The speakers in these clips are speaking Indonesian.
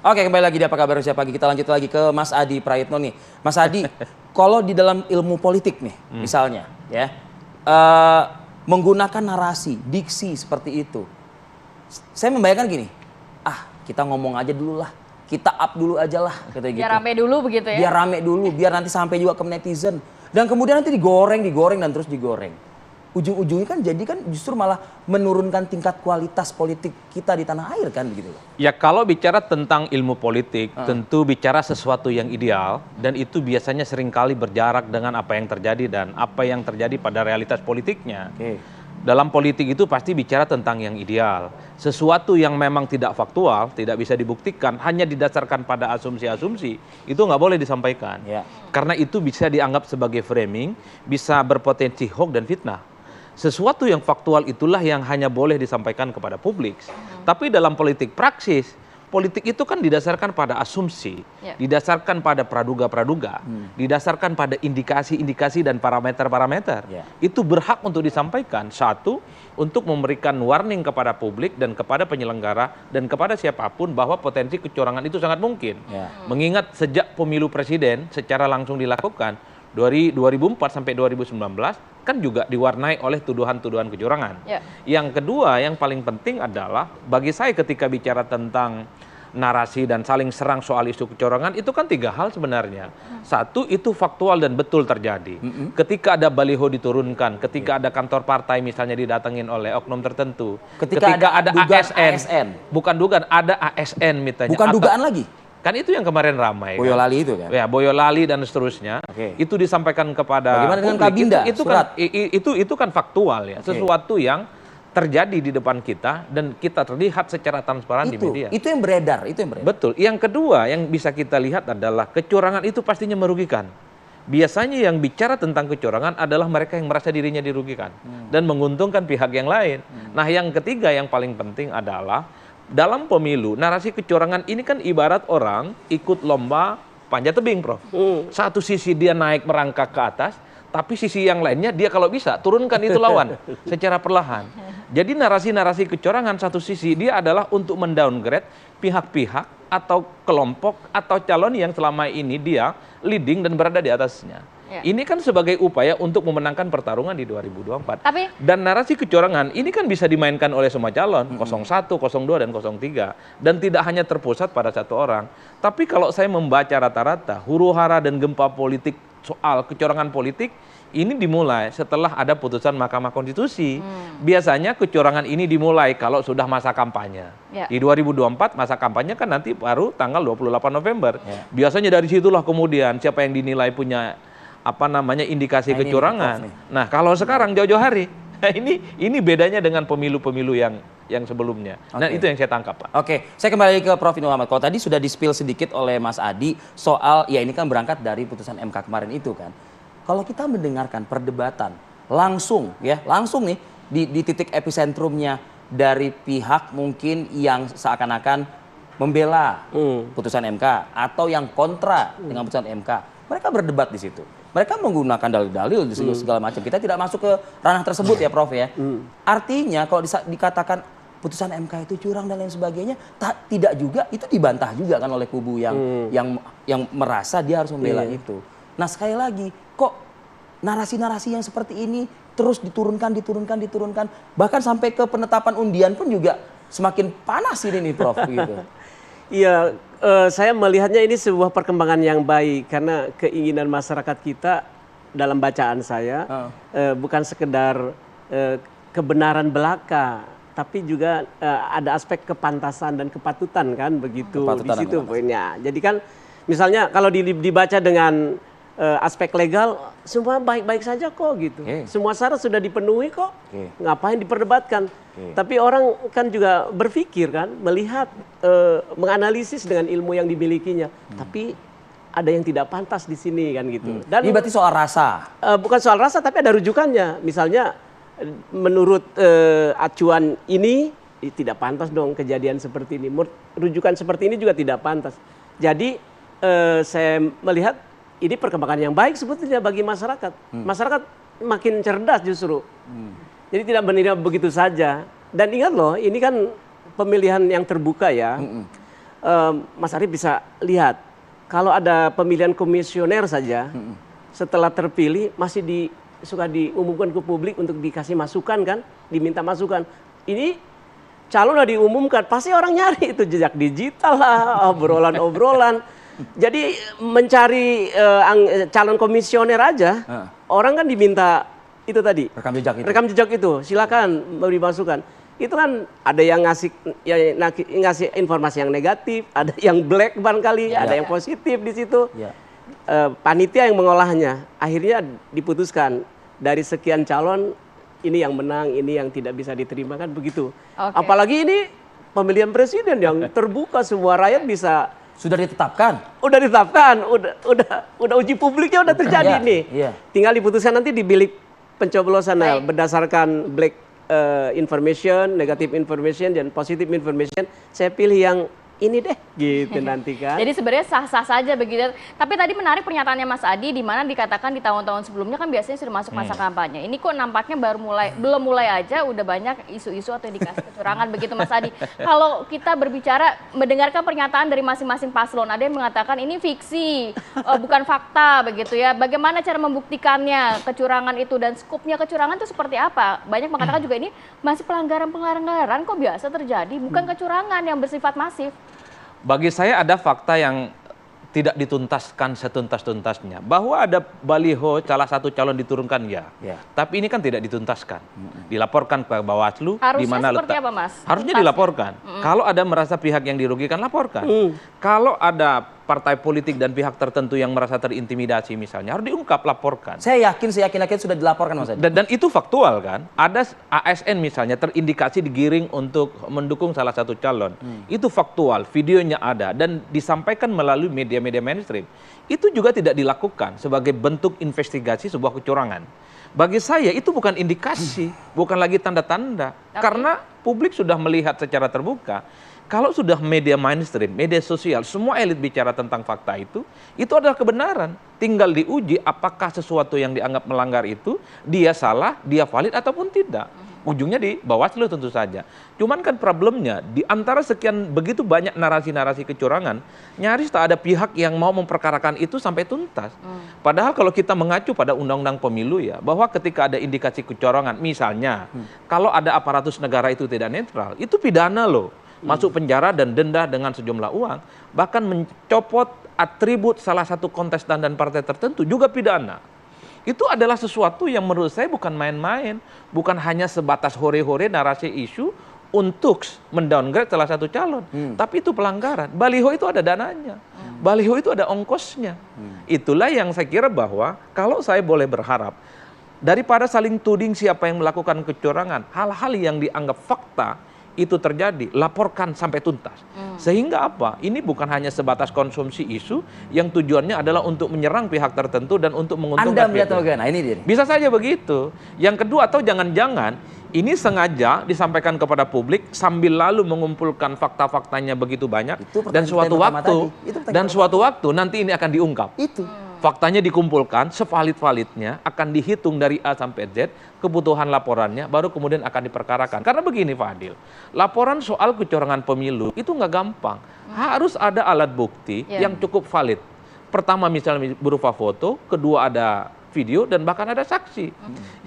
Oke, kembali lagi di Apa Kabar Indonesia Pagi. Kita lanjut lagi ke Mas Adi Prayitno nih. Mas Adi, kalau di dalam ilmu politik nih, misalnya, ya, menggunakan narasi, diksi seperti itu, saya membayangkan gini, kita ngomong aja dulu lah, kita up dulu aja lah, katanya gitu. Biar rame dulu begitu ya? Biar rame dulu, biar nanti sampai juga ke netizen. Dan kemudian nanti digoreng, dan terus digoreng. Ujung-ujungnya kan jadi kan justru malah menurunkan tingkat kualitas politik kita di tanah air kan begitu. Ya kalau bicara tentang ilmu politik, tentu bicara sesuatu yang ideal dan itu biasanya seringkali berjarak dengan apa yang terjadi dan apa yang terjadi pada realitas politiknya. Dalam politik itu pasti bicara tentang yang ideal. Sesuatu yang memang tidak faktual, tidak bisa dibuktikan, hanya didasarkan pada asumsi-asumsi, itu nggak boleh disampaikan. Karena itu bisa dianggap sebagai framing, bisa berpotensi hoax dan fitnah. Sesuatu yang faktual itulah yang hanya boleh disampaikan kepada publik. Tapi dalam politik praksis, politik itu kan didasarkan pada asumsi, didasarkan pada praduga-praduga, didasarkan pada indikasi-indikasi dan parameter-parameter. Itu berhak untuk disampaikan. Satu, untuk memberikan warning kepada publik dan kepada penyelenggara dan kepada siapapun bahwa potensi kecurangan itu sangat mungkin. Mengingat sejak pemilu presiden secara langsung dilakukan, dari 2004 sampai 2019 kan juga diwarnai oleh tuduhan-tuduhan kecurangan. Yang kedua, yang paling penting adalah bagi saya ketika bicara tentang narasi dan saling serang soal isu kecurangan itu kan tiga hal sebenarnya. Satu, itu faktual dan betul terjadi. Ketika ada baliho diturunkan, ketika ada kantor partai misalnya didatengin oleh oknum tertentu, ketika ada ASN, bukan dugaan, ada ASN misalnya. Bukan dugaan lagi. Kan itu yang kemarin ramai. Boyolali itu kan? Ya, Boyolali dan seterusnya. Itu disampaikan kepada bagaimana dengan publik. Kabinda? Itu kan faktual ya. Sesuatu yang terjadi di depan kita dan kita terlihat secara transparan di media. Itu yang beredar, Betul. Yang kedua yang bisa kita lihat adalah kecurangan itu pastinya merugikan. Biasanya yang bicara tentang kecurangan adalah mereka yang merasa dirinya dirugikan dan menguntungkan pihak yang lain. Nah, yang ketiga yang paling penting adalah dalam pemilu, narasi kecurangan ini kan ibarat orang ikut lomba panjat tebing, Prof. Satu sisi dia naik merangkak ke atas, tapi sisi yang lainnya dia kalau bisa turunkan itu lawan secara perlahan. Jadi narasi-narasi kecurangan satu sisi dia adalah untuk mendowngrade pihak-pihak atau kelompok atau calon yang selama ini dia leading dan berada di atasnya. Ini kan sebagai upaya untuk memenangkan pertarungan di 2024. Dan narasi kecurangan ini kan bisa dimainkan oleh semua calon, 01, 02, dan 03. Dan tidak hanya terpusat pada satu orang. Tapi kalau saya membaca rata-rata, huru-hara dan gempa politik soal kecurangan politik, ini dimulai setelah ada putusan Mahkamah Konstitusi. Biasanya kecurangan ini dimulai kalau sudah masa kampanye. Di 2024 masa kampanye kan nanti baru tanggal 28 November. Biasanya dari situlah kemudian siapa yang dinilai punya indikasi kecurangan. Nah, kalau sekarang jauh-jauh hari, ini bedanya dengan pemilu-pemilu yang sebelumnya. Nah, itu yang saya tangkap, Pak. Saya kembali ke Prof. Muhammad. Kalau tadi sudah di-spill sedikit oleh Mas Adi soal ya ini kan berangkat dari putusan MK kemarin itu kan. Kalau kita mendengarkan perdebatan langsung nih di titik epicentrumnya dari pihak mungkin yang seakan-akan membela putusan MK atau yang kontra dengan putusan MK, mereka berdebat di situ. Mereka menggunakan dalil-dalil segala macam. Kita tidak masuk ke ranah tersebut ya, Prof ya. Artinya kalau dikatakan putusan MK itu curang dan lain sebagainya, tidak juga itu dibantah juga kan oleh kubu yang merasa dia harus membela itu. Nah, sekali lagi, kok narasi-narasi yang seperti ini terus diturunkan, bahkan sampai ke penetapan undian pun juga semakin panas ini nih, Prof gitu. Iya, saya melihatnya ini sebuah perkembangan yang baik karena keinginan masyarakat kita dalam bacaan saya bukan sekedar kebenaran belaka, tapi juga ada aspek kepantasan dan kepatutan kan begitu di situ poinnya. Jadi kan misalnya kalau dibaca dengan aspek legal semua baik-baik saja kok gitu. Semua syarat sudah dipenuhi kok. Ngapain diperdebatkan? Tapi orang kan juga berpikir kan, melihat, menganalisis dengan ilmu yang dimilikinya. Tapi ada yang tidak pantas di sini kan gitu. Dan ini berarti soal rasa? Bukan soal rasa, tapi ada rujukannya. Misalnya menurut acuan ini tidak pantas dong kejadian seperti ini. Rujukan seperti ini juga tidak pantas. Jadi saya melihat ini perkembangan yang baik sebetulnya bagi masyarakat. Masyarakat makin cerdas justru. Jadi tidak menilai begitu saja. Dan ingat loh, ini kan pemilihan yang terbuka ya. Mas Arief bisa lihat, kalau ada pemilihan komisioner saja, setelah terpilih masih suka diumumkan ke publik untuk dikasih masukan kan, diminta masukan. Ini calon udah diumumkan, pasti orang nyari itu jejak digital lah, obrolan-obrolan. Jadi mencari calon komisioner aja, orang kan diminta itu tadi, rekam jejak itu, silakan beri masukan. Itu kan ada yang ngasih informasi yang negatif, ada yang black barangkali, ada yang positif di situ. Panitia yang mengolahnya, akhirnya diputuskan dari sekian calon ini yang menang, ini yang tidak bisa diterima kan begitu. Apalagi ini pemilihan presiden yang terbuka, semua rakyat bisa. Sudah ditetapkan? Udah ditetapkan, udah uji publiknya udah terjadi nih. Tinggal diputuskan nanti di bilik pencoblosan berdasarkan black information, negative information, dan positive information. Saya pilih yang ini deh, gitu nanti kan. Jadi sebenarnya sah-sah saja begitu. Tapi tadi menarik pernyataannya Mas Adi, di mana dikatakan di tahun-tahun sebelumnya kan biasanya sudah masuk masa kampanye. Ini kok nampaknya belum mulai aja udah banyak isu-isu atau indikasi kecurangan begitu Mas Adi. Kalau kita berbicara mendengarkan pernyataan dari masing-masing paslon, ada yang mengatakan ini fiksi, bukan fakta begitu ya. Bagaimana cara membuktikannya kecurangan itu dan skupnya kecurangan itu seperti apa? Banyak mengatakan juga ini masih pelanggaran kok biasa terjadi, bukan kecurangan yang bersifat masif. Bagi saya ada fakta yang tidak dituntaskan setuntas-tuntasnya. Bahwa ada baliho salah satu calon diturunkan ya. Tapi ini kan tidak dituntaskan. Dilaporkan ke Bawaslu. Harusnya di mana seperti apa Mas? Harusnya dilaporkan. Kalau ada merasa pihak yang dirugikan, laporkan. Kalau ada partai politik dan pihak tertentu yang merasa terintimidasi misalnya, harus diungkap, laporkan. Saya yakin sudah dilaporkan Mas Adi. Dan itu faktual kan. Ada ASN misalnya terindikasi digiring untuk mendukung salah satu calon. Itu faktual, videonya ada dan disampaikan melalui media-media mainstream. Itu juga tidak dilakukan sebagai bentuk investigasi sebuah kecurangan. Bagi saya itu bukan indikasi, bukan lagi tanda-tanda. Karena publik sudah melihat secara terbuka. Kalau sudah media mainstream, media sosial, semua elit bicara tentang fakta itu adalah kebenaran. Tinggal diuji apakah sesuatu yang dianggap melanggar itu, dia salah, dia valid ataupun tidak. Ujungnya di Bawaslu tentu saja. Cuman kan problemnya, di antara sekian begitu banyak narasi-narasi kecurangan, nyaris tak ada pihak yang mau memperkarakan itu sampai tuntas. Padahal kalau kita mengacu pada undang-undang pemilu ya, bahwa ketika ada indikasi kecurangan, misalnya, kalau ada aparatus negara itu tidak netral, itu pidana loh. Masuk penjara dan denda dengan sejumlah uang, bahkan mencopot atribut salah satu kontestan dan partai tertentu juga pidana. Itu adalah sesuatu yang menurut saya bukan main-main, bukan hanya sebatas hore-hore narasi isu untuk mendowngrade salah satu calon, tapi itu pelanggaran. Baliho itu ada dananya, baliho itu ada ongkosnya. Itulah yang saya kira bahwa kalau saya boleh berharap, daripada saling tuding siapa yang melakukan kecurangan, hal-hal yang dianggap fakta itu terjadi, laporkan sampai tuntas. Sehingga apa? Ini bukan hanya sebatas konsumsi isu yang tujuannya adalah untuk menyerang pihak tertentu dan untuk menguntungkan. Anda melihat bagaimana? Ini dia. Bisa saja begitu. Yang kedua, atau jangan-jangan ini sengaja disampaikan kepada publik sambil lalu mengumpulkan fakta-faktanya begitu banyak, dan suatu waktu nanti ini akan diungkap. Faktanya dikumpulkan, sevalid-validnya, akan dihitung dari A sampai Z, kebutuhan laporannya, baru kemudian akan diperkarakan. Karena begini Fadil, laporan soal kecurangan pemilu itu nggak gampang. Harus ada alat bukti yang cukup valid. Pertama misalnya berupa foto, kedua ada video, dan bahkan ada saksi.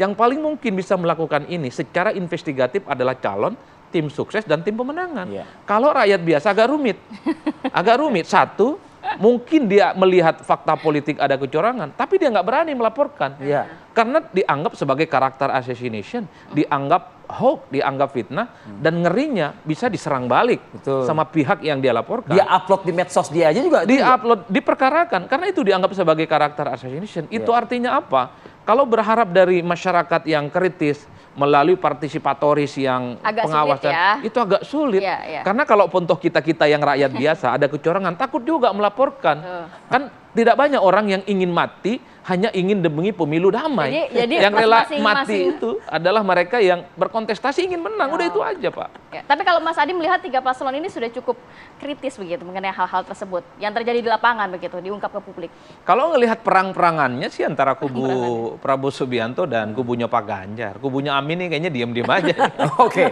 Yang paling mungkin bisa melakukan ini secara investigatif adalah calon, tim sukses, dan tim pemenangan. Kalau rakyat biasa agak rumit. Satu, mungkin dia melihat fakta politik ada kecurangan, tapi dia nggak berani melaporkan. Karena dianggap sebagai karakter assassination, dianggap hoax, dianggap fitnah, dan ngerinya bisa diserang balik sama pihak yang dia laporkan. Dia upload di medsos dia aja juga. Di-upload, diperkarakan, karena itu dianggap sebagai karakter assassination. Itu artinya apa? Kalau berharap dari masyarakat yang kritis, melalui partisipatoris yang agak pengawasan, sulit itu agak sulit. Karena kalau pontoh kita yang rakyat biasa ada kecurangan, takut juga melaporkan. Kan tidak banyak orang yang ingin mati hanya ingin demi pemilu damai. Jadi yang rela masing-masing- mati itu adalah mereka yang berkontestasi ingin menang. Udah itu aja, Pak. Ya, tapi kalau Mas Adi melihat 3 paslon ini sudah cukup kritis begitu mengenai hal-hal tersebut yang terjadi di lapangan begitu diungkap ke publik. Kalau ngelihat perang-perangannya sih antara kubu Prabowo Subianto dan kubunya Pak Ganjar. Kubunya Amin ini kayaknya diam-diam aja. Oke.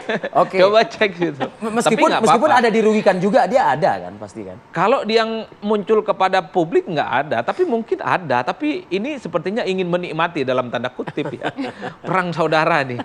Coba cek gitu. Tapi nggak Meskipun apa-apa. ada dirugikan juga, dia ada kan pasti kan. Kalau yang muncul kepada publik nggak ada, tapi mungkin ada. Tapi ini sepertinya ingin menikmati dalam tanda kutip ya. Perang saudara nih.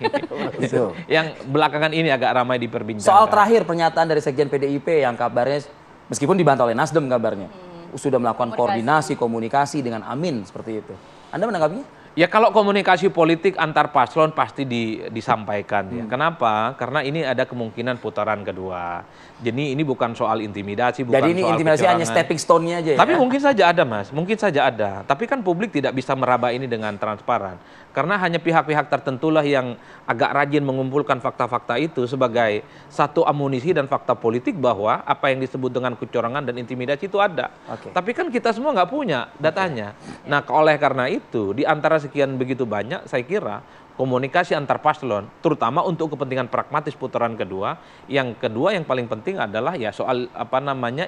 Betul. Yang belakangan ini agak ramai diperbincangkan. Soal terakhir pernyataan dari Sekjen PDIP yang kabarnya meskipun dibantah oleh Nasdem kabarnya sudah melakukan komunikasi dengan Amin seperti itu. Anda menanggapinya? Ya kalau komunikasi politik antar paslon pasti disampaikan ya. Kenapa? Karena ini ada kemungkinan putaran kedua. Jadi ini bukan soal intimidasi, bukan Jadi ini soal intimidasi hanya kecurangan. stepping stone-nya aja ya. Tapi mungkin saja ada, Mas. Mungkin saja ada. Tapi kan publik tidak bisa meraba ini dengan transparan. Karena hanya pihak-pihak tertentulah yang agak rajin mengumpulkan fakta-fakta itu sebagai satu amunisi dan fakta politik bahwa apa yang disebut dengan kecurangan dan intimidasi itu ada. Oke. Tapi kan kita semua nggak punya datanya. Nah, oleh karena itu, di antara sekian begitu banyak, saya kira komunikasi antar paslon, terutama untuk kepentingan pragmatis putaran kedua. Yang kedua yang paling penting adalah ya soal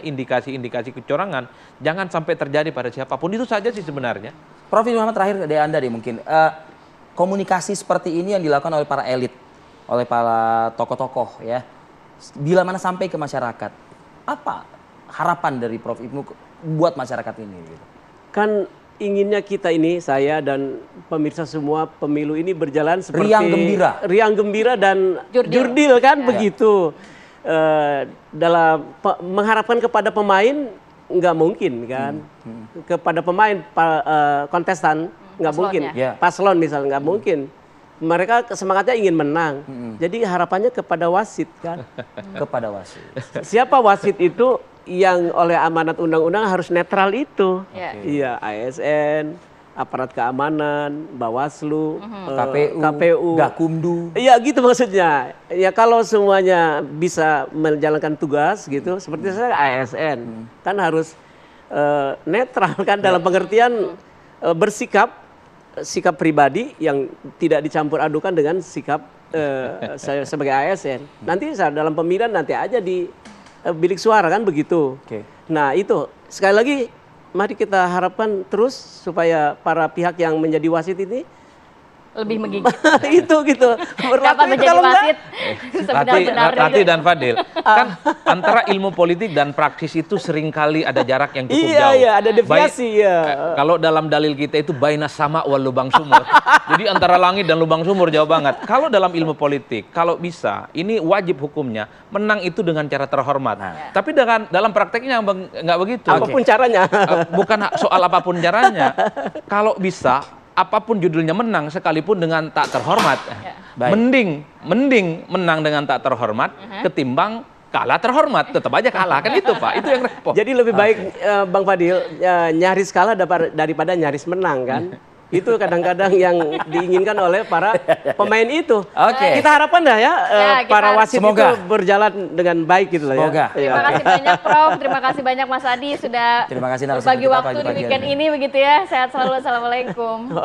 indikasi-indikasi kecurangan jangan sampai terjadi pada siapapun. Itu saja sih sebenarnya. Prof. Muhammad, terakhir dari Anda nih mungkin. Komunikasi seperti ini yang dilakukan oleh para elit, oleh para tokoh-tokoh ya. Bila mana sampai ke masyarakat, apa harapan dari Prof. Ibnu buat masyarakat ini? Gitu? Kan inginnya kita ini, saya dan pemirsa semua, pemilu ini berjalan seperti riang gembira dan jurdil kan begitu. Dalam mengharapkan kepada pemain nggak mungkin kan, kepada pemain kontestan nggak mungkin, paslon misalnya nggak mungkin. Mereka semangatnya ingin menang, jadi harapannya kepada wasit kan. Kepada wasit. Siapa wasit itu? Yang oleh amanat undang-undang harus netral itu. Iya, ASN, aparat keamanan, Bawaslu, KPU, Gakumdu. Iya gitu maksudnya. Ya kalau semuanya bisa menjalankan tugas gitu, seperti saya ASN kan harus netral kan dalam pengertian sikap pribadi yang tidak dicampur adukan dengan sikap saya sebagai ASN. Nanti dalam pemilihan nanti aja di bilik suara kan begitu. Nah itu sekali lagi mari kita harapkan terus supaya para pihak yang menjadi wasit ini lebih menggigit. itu gitu. Dapat menjadi wasit. Rati dan Fadil, kan antara ilmu politik dan praksis itu seringkali ada jarak yang cukup jauh. Iya, ada deviasi ya. Kalau dalam dalil kita itu baina sama wal lubang sumur. Jadi antara langit dan lubang sumur jauh banget. Kalau dalam ilmu politik, kalau bisa, ini wajib hukumnya menang itu dengan cara terhormat. Tapi dalam prakteknya nggak begitu. Apapun caranya. Bukan soal apapun caranya. Kalau bisa apapun judulnya menang sekalipun dengan tak terhormat. Mending menang dengan tak terhormat ketimbang kalah terhormat. Tetap aja kalah kan itu Pak. Itu yang repot. Jadi lebih baik Bang Fadil nyaris kalah daripada nyaris menang kan. Itu kadang-kadang yang diinginkan oleh para pemain itu. Kita harapkan dah ya, para wasit itu berjalan dengan baik gitu lah ya. Terima kasih banyak Prof, terima kasih banyak Mas Adi sudah berbagi waktu di weekend ini begitu ya. Sehat selalu, assalamualaikum.